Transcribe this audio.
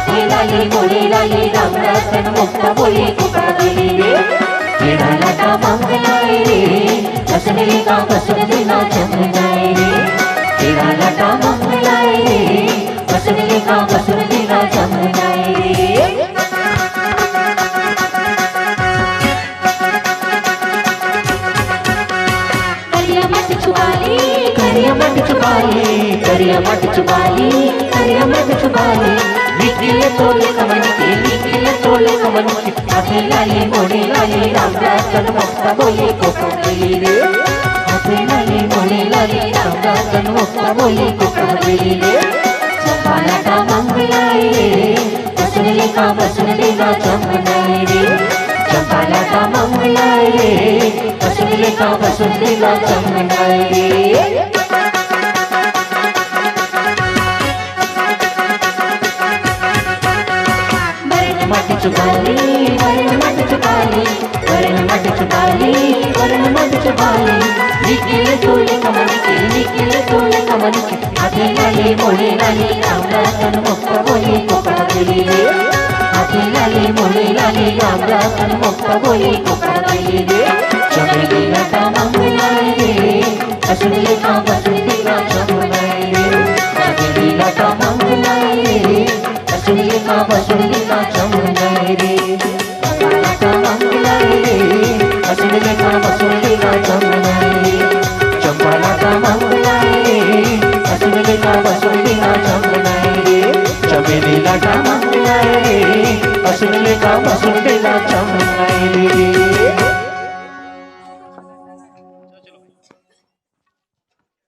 हाथे लाले मोड़े लाले राम रतन मुक्ता बोले कुकड़ा गली रे तेरा लटा मंगलाए रे बसन का बसन दिना जम जाए रे तेरा लटा मंगलाए रे बसन का बसन दिना जम जाए रे करिया मत छुपाली करिया मत छुपाली करिया मत छुपाली करिया मत छुपाली निखिल तोले कमन के हाथे लाले मोड़े लाले राम रतन मुक्ता बोले कुकड़ा गली रे हाथे लाले मोड़े लाले राम रतन मुक्ता बोले कुकड़ा गली रे चंपा लटा मंगलाए रे बसन का बसन दिना जम जाए रे चंपा लटा मंगलाए रे बसन का बसन दिना जम जाए रे मत छुपाली वरण मत छुपाली वरण मत छुपाली वरण मत छुपाली निखिल तोले कमन के हाथे लाले मोड़े लाले राम रतन मुक्ता बोले कुकड़ा गली रे हाथे लाले मोड़े लाले राम रतन मुक्ता बोले कुकड़ा गली रे चमेली लटा मंगलाए रे बसन का बसन दिना जम जाए रे चमेली लटा मंगलाए रे बसन का बसन दिना जम जाए रे लटा मंगलाए रे बसन का बसन दिना जम जाए रे चंपा लटा मंगलाए रे बसन का बसन दिना जम जाए रे चमेली लटा मंगलाए रे बसन का बसन दिना जम जाए रे